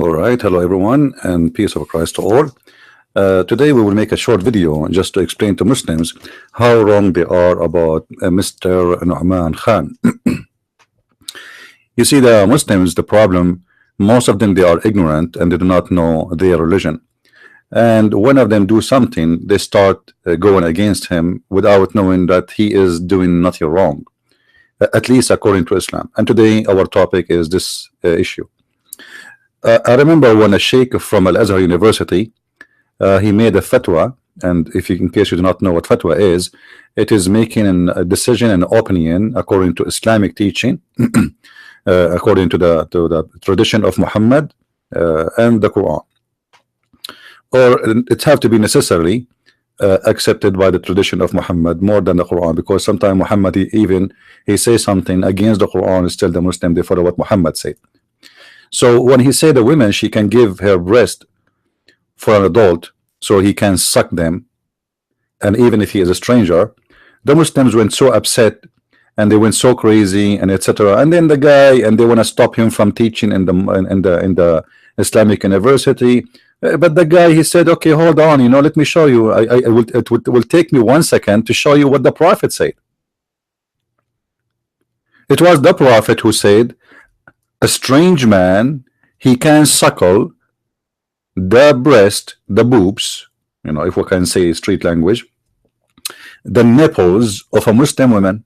All right, hello everyone, and peace of Christ to all. Today we will make a short video just to explain to Muslims how wrong they are about Mr. Nouman Khan. You see, the Muslims, the problem, most of them they are ignorant and they do not know their religion. And one of them do something, they start going against him without knowing that he is doing nothing wrong, at least according to Islam. And today our topic is this issue. I remember when a sheikh from Al-Azhar University, he made a fatwa, and in case you do not know what fatwa is, it is making a decision and opinion according to Islamic teaching, according to the tradition of Muhammad and the Quran, or it have to be necessarily accepted by the tradition of Muhammad more than the Quran, because sometimes Muhammad he says something against the Quran, still the Muslim they follow what Muhammad said. So when he said a woman she can give her breast for an adult so he can suck them, and even if he is a stranger, the Muslims went so upset and they went so crazy and etc. And then the guy, and they want to stop him from teaching in the Islamic university. But the guy, he said, okay, hold on, let me show you. It will take me 1 second to show you what the Prophet said. It was the Prophet who said a strange man, he can suckle the breast, the boobs, if we can say street language, the nipples of a Muslim woman.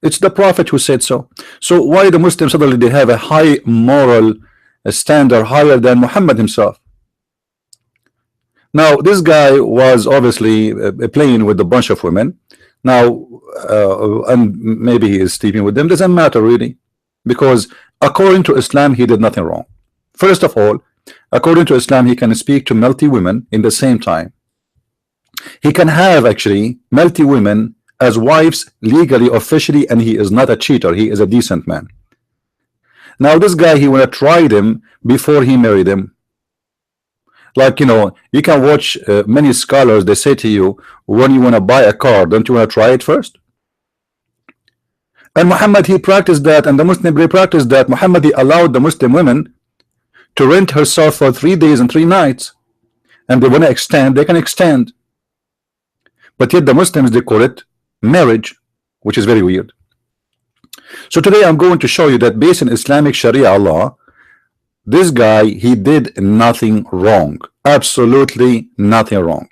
It's the Prophet who said so. So why the Muslims suddenly they have a high moral standard higher than Muhammad himself? Now this guy was obviously playing with a bunch of women. Now and maybe he is sleeping with them, doesn't matter really, because according to Islam he did nothing wrong. First of all, according to Islam he can speak to multi women in the same time. He can have actually multi women as wives legally, officially, and he is not a cheater, he is a decent man. Now this guy, he want to try them before he married them. Like, you can watch many scholars, they say to you, when you want to buy a car, don't you want to try it first? And Muhammad, he practiced that, and the Muslim, they practiced that. Muhammad, he allowed the Muslim women to rent herself for 3 days and 3 nights, and they want to extend, they can extend. But yet the Muslims, they call it marriage, which is very weird. So today I'm going to show you that based on Islamic Sharia law, this guy, he did nothing wrong, absolutely nothing wrong.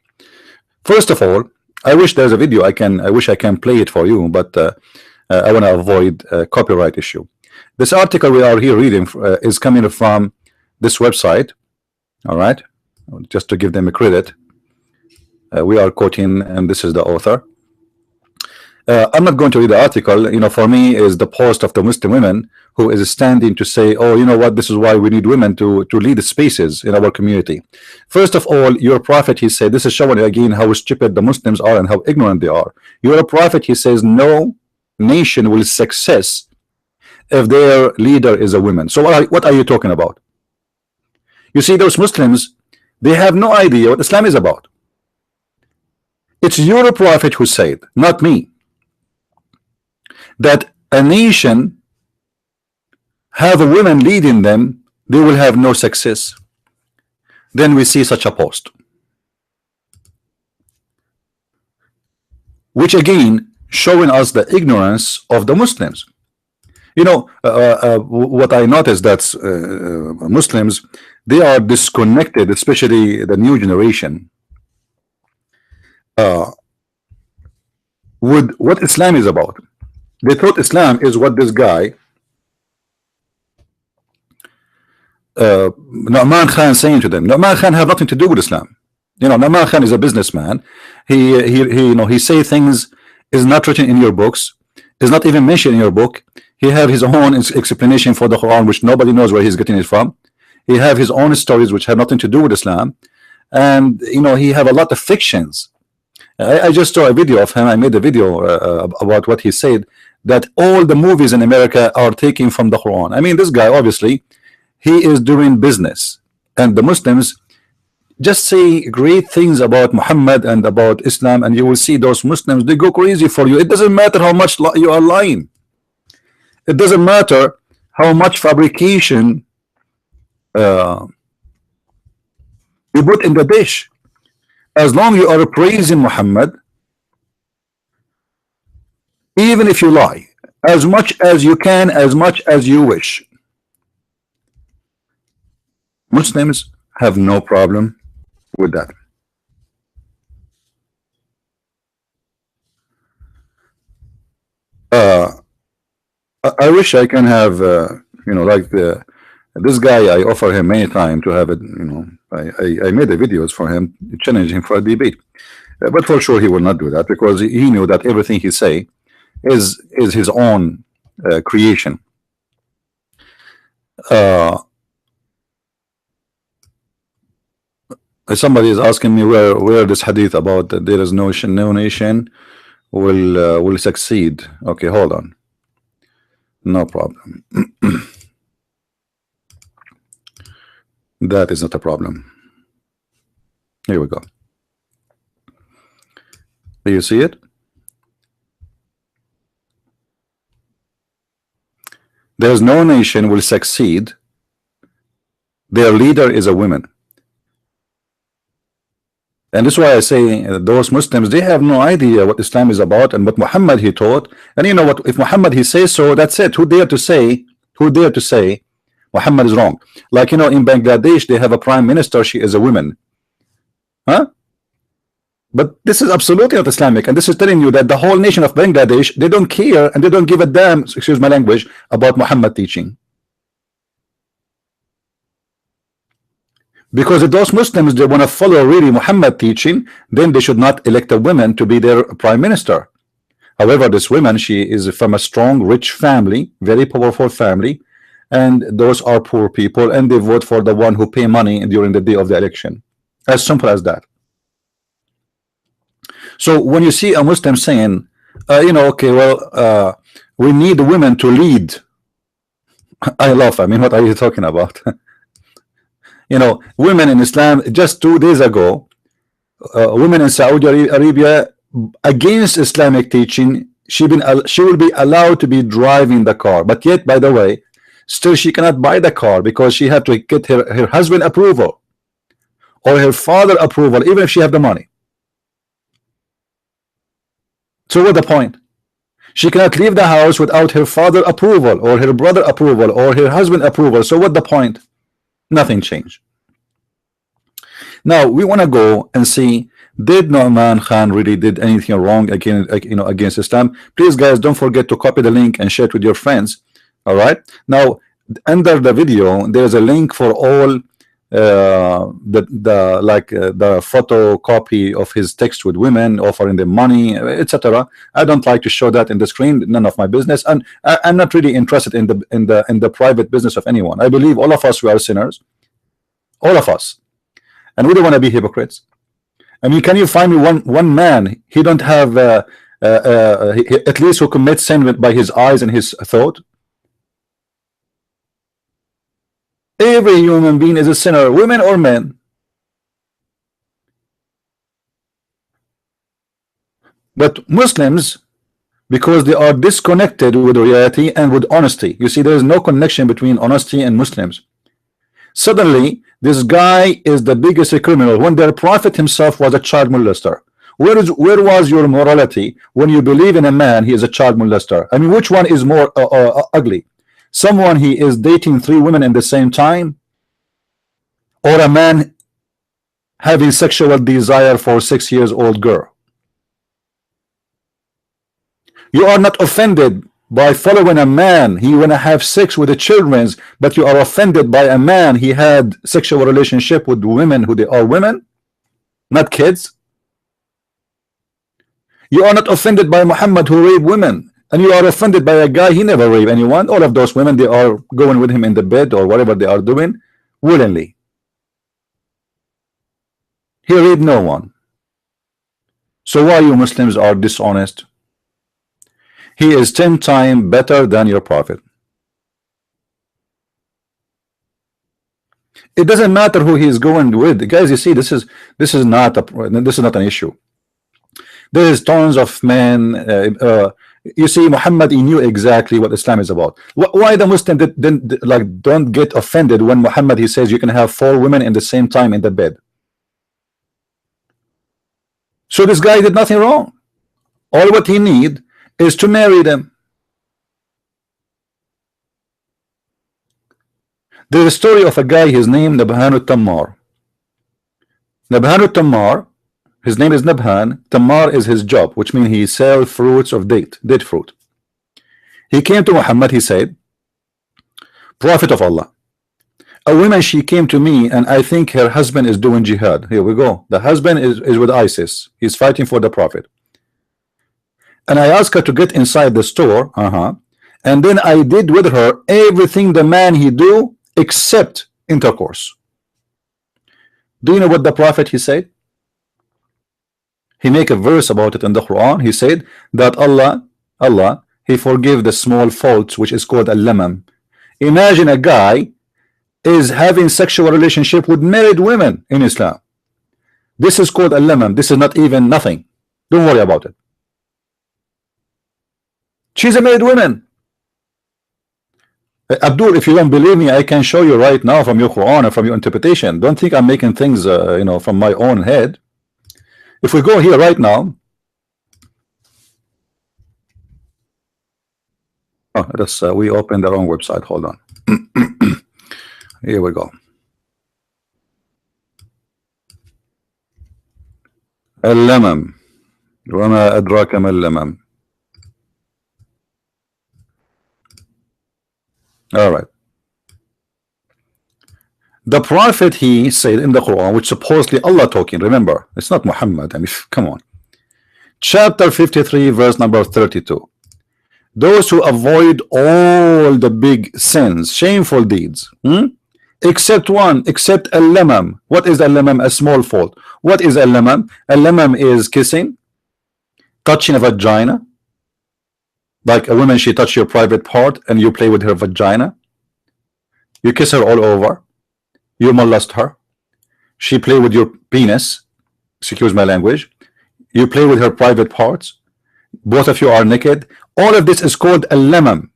First of all, I wish there's a video I wish I can play it for you, but I want to avoid a copyright issue. This article we are here reading is coming from this website. All right, just to give them a credit, we are quoting, and this is the author. I'm not going to read the article. For me is the post of the Muslim women who is standing to say, oh, you know what, this is why we need women to lead the spaces in our community. First of all, your prophet, he said, this is showing you again how stupid the Muslims are and how ignorant they are. Your prophet, he says, no nation will success if their leader is a woman. So what are you talking about? You see, those Muslims, they have no idea what Islam is about. It's your prophet who said, not me, that a nation have a woman leading them, they will have no success. Then we see such a post, which again showing us the ignorance of the Muslims. What I noticed that Muslims, they are disconnected, especially the new generation, with what Islam is about. They thought Islam is what this guy Nouman Khan saying to them. Nouman Khan have nothing to do with Islam. Nouman Khan is a businessman. He say things is not written in your books, is not even mentioned in your book. He have his own explanation for the Quran, which nobody knows where he's getting it from. He have his own stories which have nothing to do with Islam, and he have a lot of fictions. I just saw a video of him. I made a video about what he said, that all the movies in America are taken from the Quran. I mean, this guy obviously he is doing business, and the Muslims just say great things about Muhammad and about Islam, and you will see those Muslims, they go crazy for you. It doesn't matter how much you are lying. It doesn't matter how much fabrication You put in the dish. As long you are praising Muhammad, even if you lie, as much as you can, as much as you wish, Muslims have no problem with that. I wish I can have, like this guy. I offer him many times to have it. I made the videos for him, challenging him for a debate. But for sure he will not do that, because he knew that everything he say is his own creation. Somebody is asking me where this hadith about that there is no nation will succeed. Okay, hold on. No problem. That is not a problem. Here we go. Do you see it? There's no nation will succeed. Their leader is a woman. And this is why I say those Muslims, they have no idea what Islam is about and what Muhammad he taught. And you know what? If Muhammad he says so, that's it. Who dare to say Muhammad is wrong? Like, in Bangladesh, they have a prime minister. She is a woman. Huh? But this is absolutely not Islamic. And this is telling you that the whole nation of Bangladesh, they don't care and they don't give a damn, excuse my language, about Muhammad teaching. Because if those Muslims, they want to follow really Muhammad teaching, then they should not elect a woman to be their prime minister. However, this woman, she is from a strong, rich family, very powerful family, and those are poor people, and they vote for the one who pay money during the day of the election. As simple as that. So when you see a Muslim saying, okay, well, we need women to lead, I laugh. I mean, what are you talking about? Women in Islam, just 2 days ago, women in Saudi Arabia, against Islamic teaching, she will be allowed to be driving the car, but yet, by the way, still she cannot buy the car because she have to get her husband approval or her father approval, even if she have the money. So what's the point? She cannot leave the house without her father approval or her brother approval or her husband approval. So what's the point? Nothing changed. Now we want to go and see, did Nouman Khan really did anything wrong against Islam? Please, guys, don't forget to copy the link and share it with your friends. All right. Now under the video, there's a link for all the photocopy of his text with women, offering them money, etc. I don't like to show that in the screen. None of my business, and I'm not really interested in the private business of anyone. I believe all of us, we are sinners, all of us, and we don't want to be hypocrites. I mean, can you find me one man he don't have at least who commits sin by his eyes and his thought? Every human being is a sinner, women or men. But Muslims, because they are disconnected with reality and with honesty, you see, there is no connection between honesty and Muslims. Suddenly, this guy is the biggest criminal when their prophet himself was a child molester. Where was your morality when you believe in a man he is a child molester? I mean, which one is more ugly? Someone he is dating 3 women at the same time, or a man having sexual desire for a 6-year-old girl? You are not offended by following a man he wanna have sex with the children, but you are offended by a man he had sexual relationship with women who they are women, not kids. You are not offended by Muhammad who raped women, and you are offended by a guy he never raped anyone. All of those women, they are going with him in the bed or whatever they are doing willingly. He raped no one. So why you Muslims are dishonest? He is 10 times better than your prophet. It doesn't matter who he is going with, guys. You see, this is not an issue. There is tons of men. You see, Muhammad, he knew exactly what Islam is about. Why the Muslim don't get offended when Muhammad he says you can have 4 women in the same time in the bed? So this guy did nothing wrong. All what he need is to marry them. There's a story of a guy, his name Nabhan Tammar. Nabhan Tammar, his name is Nabhan. Tammar is his job, which means he sells fruits of date fruit. He came to Muhammad, he said, Prophet of Allah, a woman, she came to me and I think her husband is doing jihad. Here we go. The husband is with ISIS. He's fighting for the Prophet. And I asked her to get inside the store. And then I did with her everything the man he do except intercourse. Do you know what the Prophet he said? He make a verse about it in the Quran. He said that Allah, he forgive the small faults, which is called al-lamam. Imagine a guy is having sexual relationship with married women in Islam. This is called al-lamam. This is not even nothing. Don't worry about it. She's a married woman. Abdul, if you don't believe me, I can show you right now from your Quran and from your interpretation. Don't think I'm making things from my own head. If we go here right now, we opened the wrong website. Hold on. Here we go. اللمم وما أدراك ما اللمم. All right. The Prophet, he said in the Quran, which supposedly Allah talking, remember, it's not Muhammad. I mean, come on. Chapter 53, verse number 32. Those who avoid all the big sins, shameful deeds, except one, except al-lamam. What is al-lamam? A small fault. What is al-lamam? Al-lamam is kissing, touching a vagina. Like a woman, she touch your private part and you play with her vagina. You kiss her all over. You molest her. She play with your penis. Excuse my language. You play with her private parts. Both of you are naked. All of this is called al-lamam.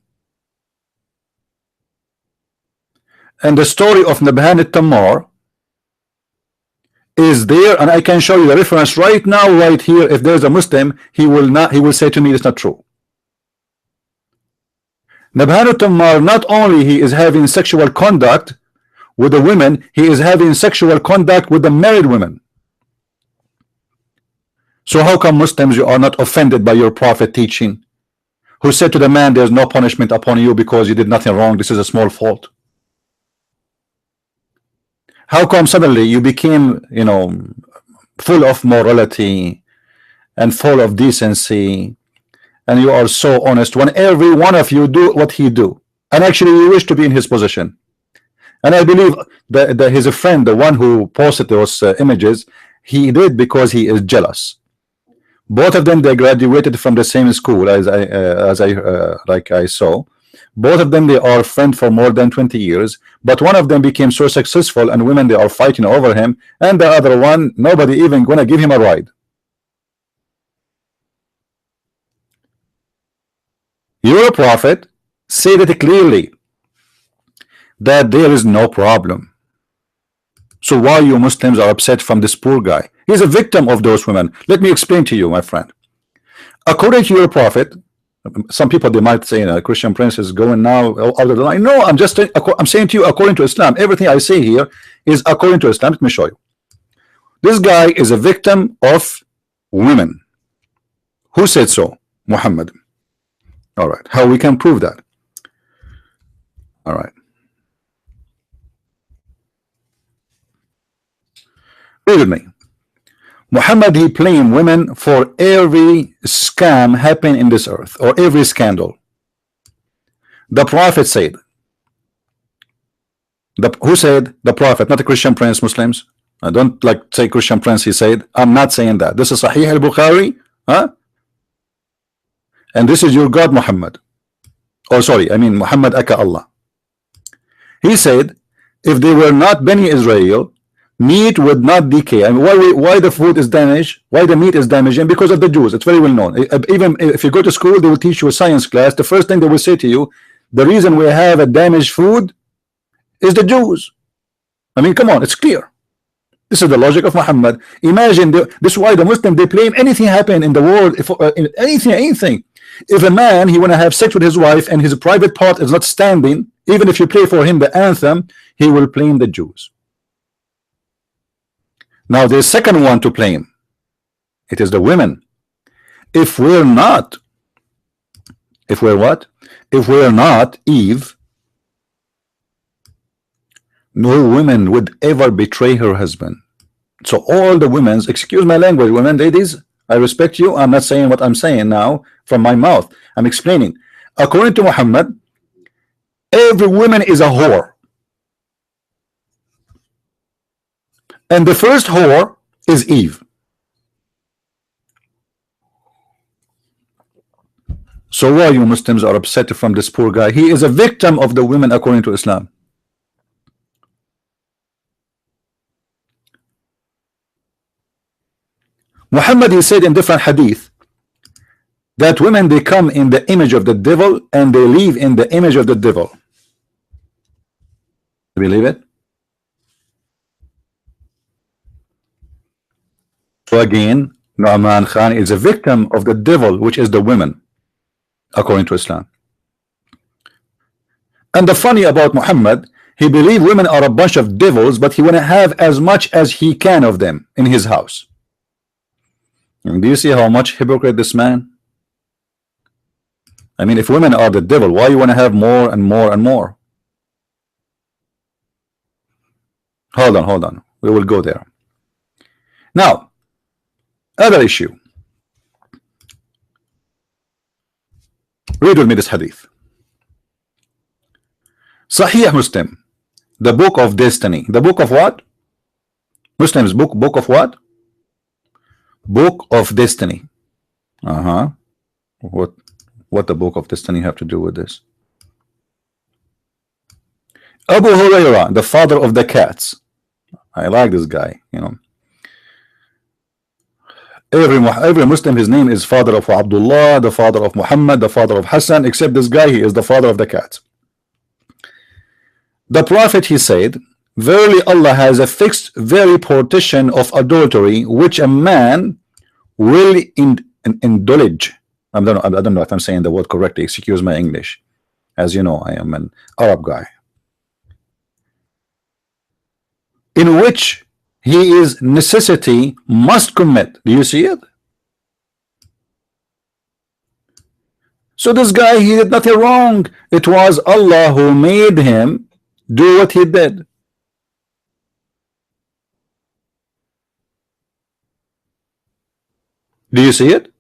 And the story of Nabhan al-Tammar is there, and I can show you the reference right now, right here. If there's a Muslim, he will say to me it's not true. Nabhan al-Tammar, not only he is having sexual conduct with the women, he is having sexual conduct with the married women. So how come Muslims, you are not offended by your Prophet teaching, who said to the man, there's no punishment upon you because you did nothing wrong, this is a small fault? How come suddenly you became, full of morality and full of decency, and you are so honest when every one of you do what he do, and actually you wish to be in his position? And I believe that his friend, the one who posted those images, he did because he is jealous. Both of them, they graduated from the same school as I saw. Both of them, they are friends for more than 20 years, but one of them became so successful and women, they are fighting over him, and the other one, nobody even gonna give him a ride. Your Prophet said it clearly that there is no problem. So why you Muslims are upset from this poor guy? He's a victim of those women. Let me explain to you, my friend. According to your Prophet, some people, they might say, a Christian prince is going now out of the line. No, I'm saying to you, according to Islam, everything I say here is according to Islam. Let me show you. This guy is a victim of women. Who said so? Muhammad. All right. How we can prove that? All right. Read with me. Muhammad, he blamed women for every scam happening in this earth, or every scandal. The Prophet said, who said? The Prophet, not a Christian prince. Muslims, I don't like say Christian prince. He said, I'm not saying that. This is Sahih al-Bukhari, and this is your God Muhammad. Oh, sorry, I mean Muhammad aka Allah. He said, if they were not Bani Israel, meat would not decay. I mean, why the food is damaged? Why the meat is damaging? Because of the Jews. It's very well known. Even if you go to school, they will teach you a science class. The first thing they will say to you, the reason we have a damaged food is the Jews. I mean, come on, it's clear. This is the logic of Muhammad. Imagine this is why the Muslim they blame anything happen in the world, if anything. If a man he want to have sex with his wife and his private part is not standing, even if you play for him the anthem, he will blame the Jews. Now the second one to blame, it is the women. If we're not, if we're what? If we're not Eve, no woman would ever betray her husband. So all the women's, excuse my language, women, ladies, I respect you. I'm not saying what I'm saying now from my mouth. I'm explaining. According to Muhammad, every woman is a whore. And the first whore is Eve. So why you Muslims are upset from this poor guy? He is a victim of the women according to Islam. Muhammad he said in different hadith that women they come in the image of the devil and they live in the image of the devil. Believe it? So again, Nouman Khan is a victim of the devil, which is the women, according to Islam. And the funny about Muhammad, he believed women are a bunch of devils, but he want to have as much as he can of them in his house. And do you see how much hypocrite this man? I mean, if women are the devil, why you want to have more and more and more? Hold on. We will go there. Now, other issue. Read with me this hadith. Sahih Muslim, the book of destiny. The book of what? Muslims book of what? Book of destiny. What the book of destiny have to do with this? Abu Hurairah, the father of the cats. I like this guy, you know. Every Muslim, his name is father of Abdullah, the father of Muhammad, the father of Hassan, except this guy, he is the father of the cats. The Prophet, he said, verily Allah has a fixed very partition of adultery which a man will indulge. I don't know if I'm saying the word correctly, excuse my English. As you know, I am an Arab guy. In which he is necessity must commit. Do you see it? So this guy, he did nothing wrong. It was Allah who made him do what he did. Do you see it?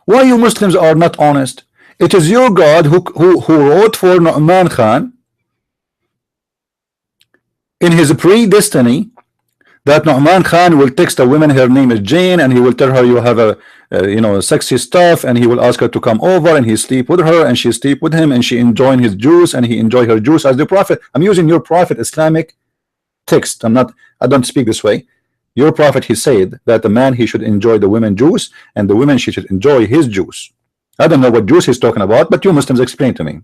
Why you Muslims are not honest? It is your God who wrote for Nouman Khan in his predestiny that Nouman Khan will text a woman, her name is Jane, and he will tell her you have a you know, sexy stuff, and he will ask her to come over, and he sleep with her, and she sleep with him, and she enjoying his juice, and he enjoy her juice as the Prophet. I'm using your Prophet Islamic text. I don't speak this way. Your Prophet, he said that the man, he should enjoy the women juice, and the women, she should enjoy his juice. I don't know what juice he's talking about, but you Muslims explain to me.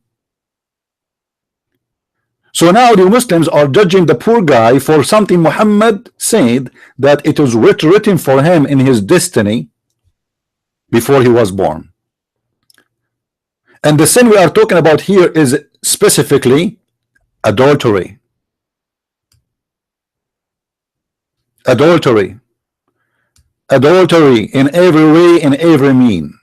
So now the Muslims are judging the poor guy for something Muhammad said that it was written for him in his destiny before he was born. And the sin we are talking about here is specifically adultery. Adultery in every way, in every mean.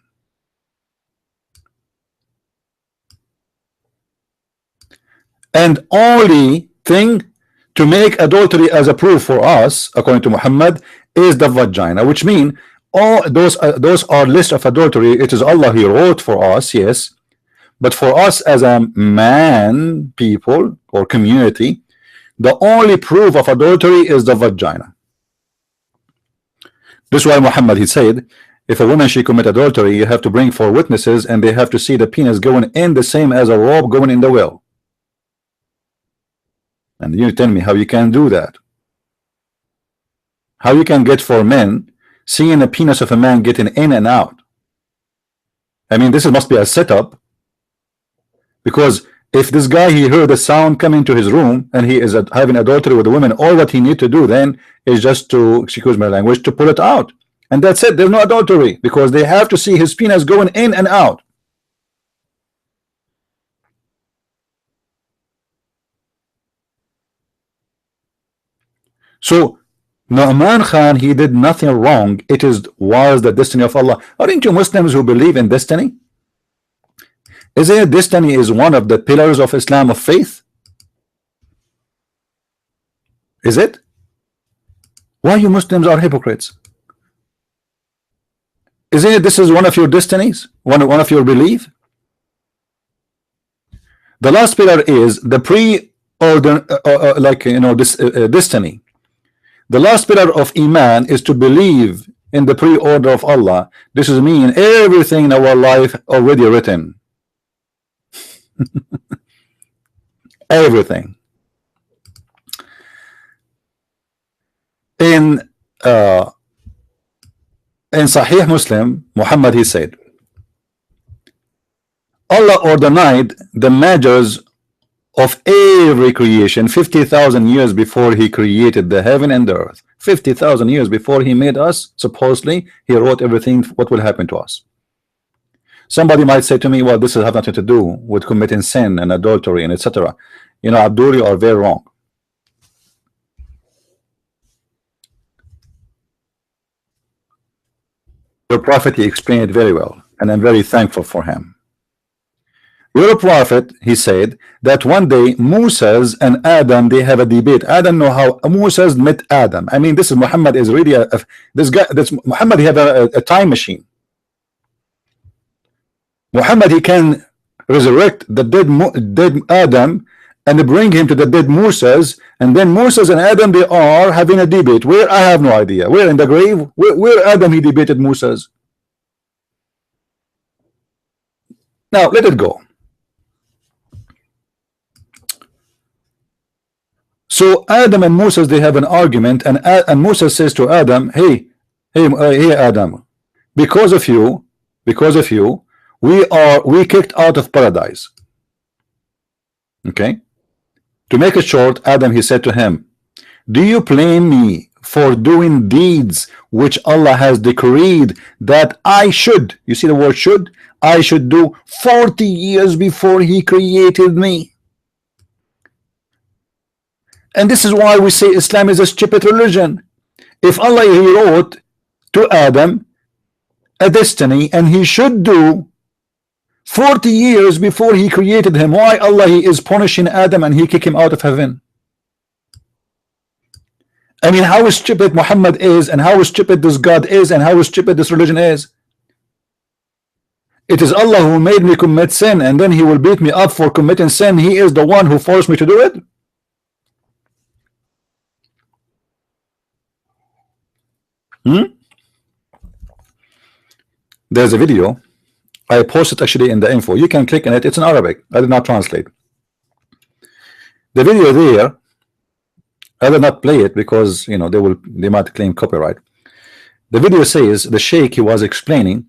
And only thing to make adultery as a proof for us, according to Muhammad, is the vagina, which mean all those are list of adultery. It is Allah, he wrote for us, yes, but for us as a man, people or community, the only proof of adultery is the vagina. This is why Muhammad, he said, if a woman she commit adultery, you have to bring 4 witnesses, and they have to see the penis going in the same as a rope going in the well. And you tell me how you can do that? How you can get 4 men seeing the penis of a man getting in and out? I mean, this must be a setup, because If this guy, he heard a sound coming to his room and he is having adultery with a woman, all what he need to do then is just to, excuse my language, to pull it out, and that's it. There's no adultery, because they have to see his penis going in and out. So Nouman Khan, he did nothing wrong. It was the destiny of Allah. Aren't you Muslims who believe in destiny? Isn't it destiny is one of the pillars of Islam of faith? Is it? Why you Muslims are hypocrites? Isn't it this is one of your destinies? One of your belief? The last pillar is the pre-order, like this destiny. The last pillar of Iman is to believe in the pre-order of Allah. This is mean everything in our life already written. Everything. In Sahih Muslim, Muhammad, he said, Allah ordained the measures of every creation 50,000 years before he created the heaven and the earth. 50,000 years before he made us, supposedly he wrote everything what will happen to us. Somebody might say to me, well, this has nothing to do with committing sin and adultery and etc. Abdul, you are very wrong. Your prophet, he explained it very well, and I'm very thankful for him. Your prophet, he said that one day Moses and Adam, they have a debate. I don't know how Moses met Adam. I mean, this is Muhammad is really this guy. This Muhammad, he have a time machine. Muhammad, he can resurrect the dead Adam and bring him to the dead Moses, and then Moses and Adam, they are having a debate. Where? I have no idea. Where? In the grave? Where Adam, he debated Moses? Now let it go. So Adam and Moses, they have an argument, and Moses says to Adam, hey Adam, because of you, we kicked out of paradise. Okay, to make it short, Adam, he said to him, do you blame me for doing deeds which Allah has decreed that I should, you see the word should, I should do 40 years before he created me? And this is why we say Islam is a stupid religion. If Allah, he wrote to Adam a destiny and he should do 40 years before he created him, why Allah, he is punishing Adam and he kick him out of heaven? I mean, how stupid Muhammad is, and how stupid this God is, and how stupid this religion is. It is Allah who made me commit sin, and then he will beat me up for committing sin. He is the one who forced me to do it. There's a video I posted actually in the info. You can click on it. It's in Arabic. I did not translate the video there. I did not play it because they might claim copyright. The video says the sheikh, he was explaining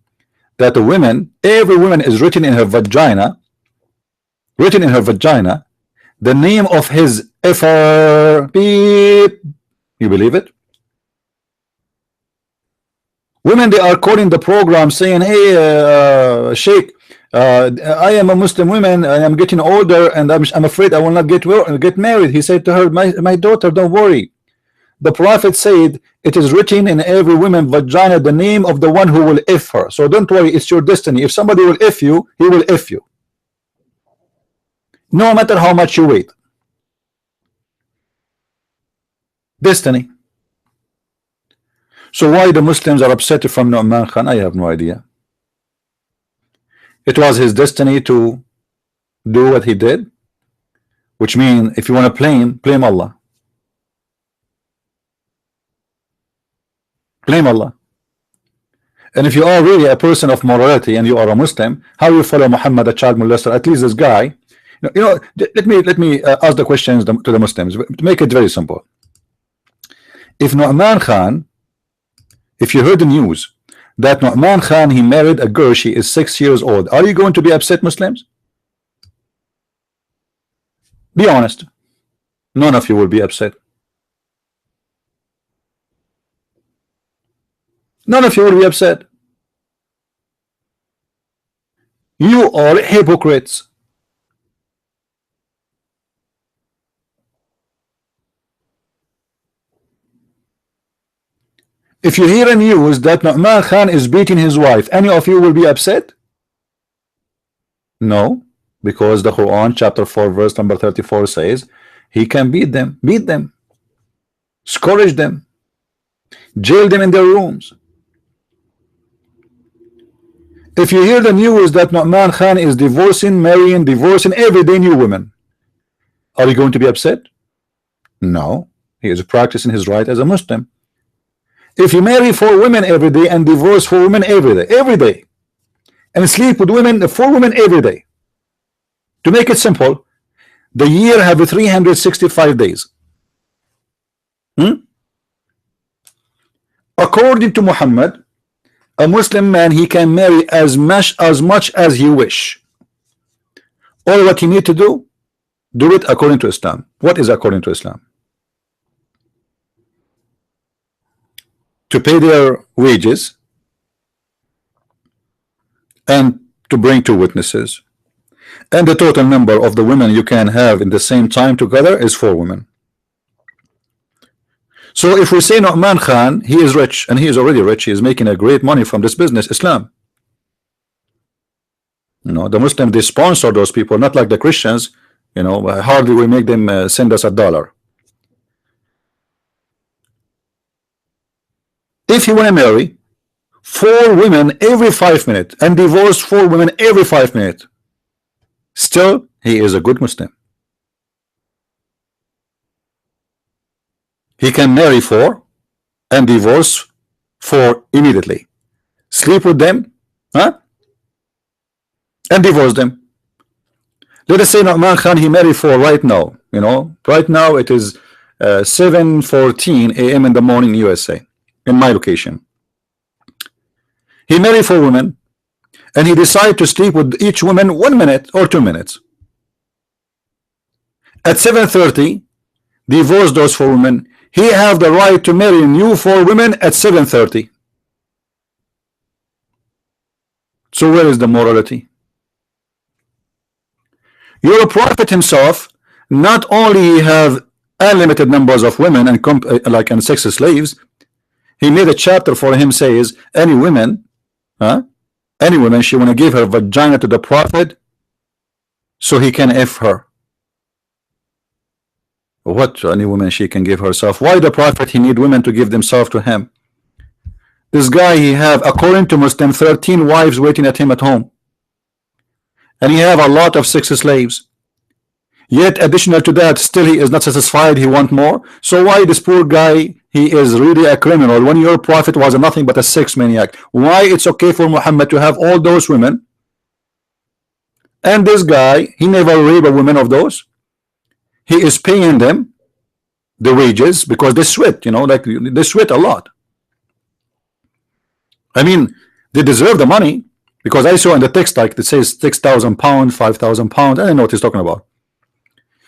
that the women, every woman is written in her vagina, the name of his effer. Beep. You believe it? Women, they are calling the program saying, hey sheikh, I am a Muslim woman and I'm getting older and I'm afraid I will not get married. He said to her, my daughter, don't worry. The prophet said it is written in every woman vagina the name of the one who will if her. So don't worry, it's your destiny. If somebody will if you, he will if you, no matter how much you wait. Destiny. So why the Muslims are upset from Nouman Khan, I have no idea. It was his destiny to do what he did, which means if you want to blame Allah. Blame Allah. And if you are really a person of morality and you are a Muslim, how you follow Muhammad, a child molester? At least this guy, let me ask the questions to the Muslims to make it very simple. If Nouman Khan, if you heard the news that Nouman Khan, he married a girl, she is 6 years old, are you going to be upset, Muslims? Be honest. None of you will be upset. None of you will be upset. You are hypocrites. If you hear a news that Nouman Khan is beating his wife, any of you will be upset? No, because the Quran chapter 4 verse number 34 says he can beat them, scourge them, jail them in their rooms. If you hear the news that Nouman Khan is divorcing, marrying, divorcing every day new women, are you going to be upset? No, he is practicing his right as a Muslim. If you marry 4 women every day and divorce 4 women every day, and sleep with 4 women every day, to make it simple, the year have 365 days. According to Muhammad, a Muslim man, he can marry as much as he wish. All what he need to do it according to Islam. What is according to Islam? To pay their wages and to bring 2 witnesses, and the total number of the women you can have in the same time together is 4 women. So if we say Nouman Khan, he is rich, and he is already rich, he is making a great money from this business, Islam. The Muslims, they sponsor those people, not like the Christians. Hardly we make them send us $1. If you want to marry 4 women every 5 minutes and divorce 4 women every 5 minutes, still he is a good Muslim. He can marry 4 and divorce 4 immediately, sleep with them, and divorce them. Let us say Nouman Khan, he married 4 right now. Right now it is 7:14 a.m. in the morning, USA, in my location. He married 4 women, and he decided to sleep with each woman 1 minute or 2 minutes. At 7:30, divorce those 4 women. He have the right to marry new 4 women at 7:30. So where is the morality? Your prophet himself, not only have unlimited numbers of women and sex slaves, he made a chapter for him, says any woman she want to give her vagina to the prophet so he can F her. What, any woman she can give herself? Why the prophet he need women to give themselves to him? This guy, he have, according to Muslim, 13 wives waiting at him at home, and he have a lot of sex slaves. Yet additional to that, still he is not satisfied, he want more. So why this poor guy, he is really a criminal when your prophet was nothing but a sex maniac? Why it's okay for Muhammad to have all those women, and this guy, he never raped a woman of those? He is paying them the wages because they sweat, they sweat a lot. I mean, they deserve the money, because I saw in the text like it says 6,000 pounds, 5,000 pounds. I don't know what he's talking about.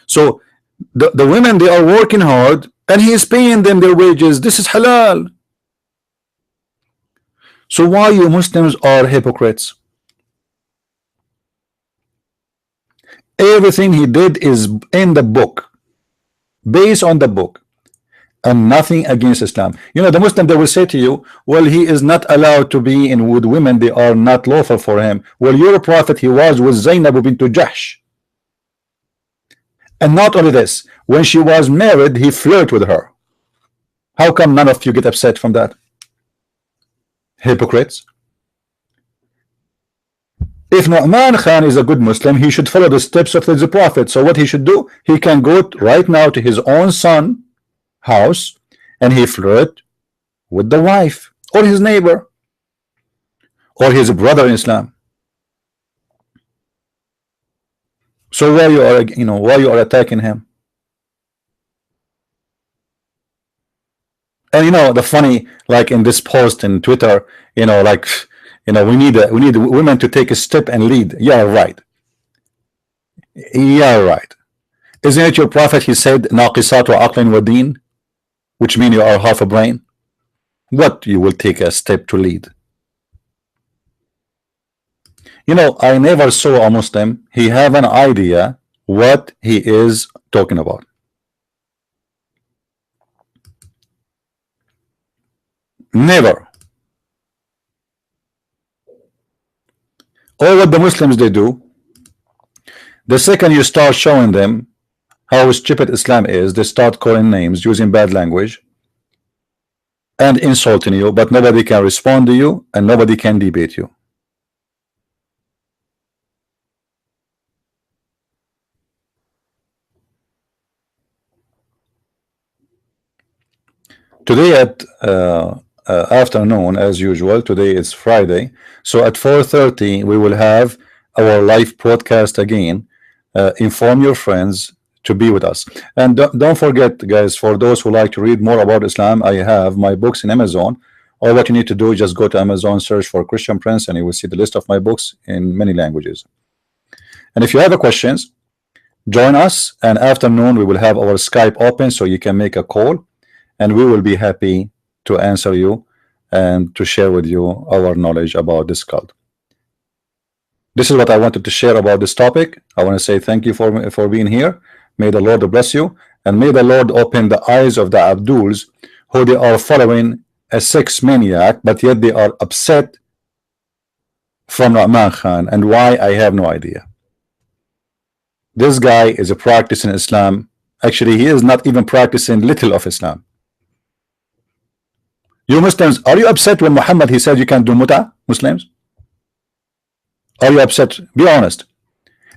So the women, they are working hard, and he is paying them their wages. This is halal. So why you Muslims are hypocrites? Everything he did is in the book, based on the book, and nothing against Islam. The Muslim, they will say to you, well, he is not allowed to be in with women, they are not lawful for him. Well, your prophet, he was with Zainab bint Jahsh, and not only this, when she was married, he flirted with her. How come none of you get upset from that? Hypocrites. If Nouman Khan is a good Muslim, he should follow the steps of the prophet. So what he should do, he can go right now to his own son house, and he flirt with the wife or his neighbor or his brother in Islam. So why you are attacking him? And the funny, like in this post in Twitter, we need women to take a step and lead. Yeah, right. Yeah, right. Isn't it your prophet? He said, "Naqisat wa aqlin wa deen," which mean you are half a brain. What you will take a step to lead? You know, I never saw a Muslim. He have an idea what he is talking about. Never. All what the Muslims they do, the second you start showing them how stupid Islam is, they start calling names, using bad language, and insulting you, but nobody can respond to you and nobody can debate you. Today at afternoon, as usual, today is Friday, so at 4:30 we will have our live broadcast again. Inform your friends to be with us, and don't forget, guys, for those who like to read more about Islam, I have my books in Amazon. All what you need to do is just go to Amazon, search for Christian Prince, and you will see the list of my books in many languages. And if you have questions, join us, and afternoon we will have our Skype open so you can make a call, and we will be happy to answer you and to share with you our knowledge about this cult. This is what I wanted to share about this topic. I want to say thank you for being here. May the Lord bless you, and may the Lord open the eyes of the Abduls who they are following a sex maniac, but yet they are upset from Nouman Khan, and why I have no idea. This guy is a practicing Islam. Actually, he is not even practicing little of Islam. You Muslims, are you upset when Muhammad he said you can do muta? Muslims, are you upset? Be honest.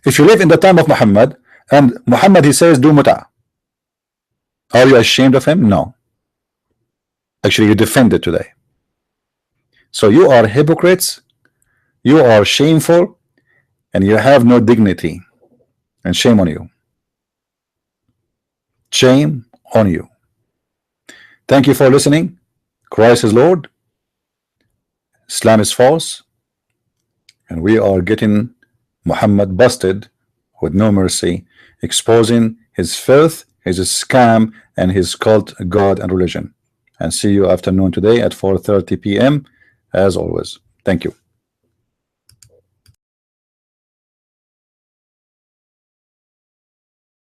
If you live in the time of Muhammad and Muhammad he says do muta, are you ashamed of him? No. Actually, you defend it today. So you are hypocrites, you are shameful, and you have no dignity, and shame on you. Shame on you. Thank you for listening. Christ is Lord, Islam is false, and we are getting Muhammad busted with no mercy, exposing his filth, his scam, and his cult, God, and religion. And see you afternoon today at 4:30 p.m. as always. Thank you.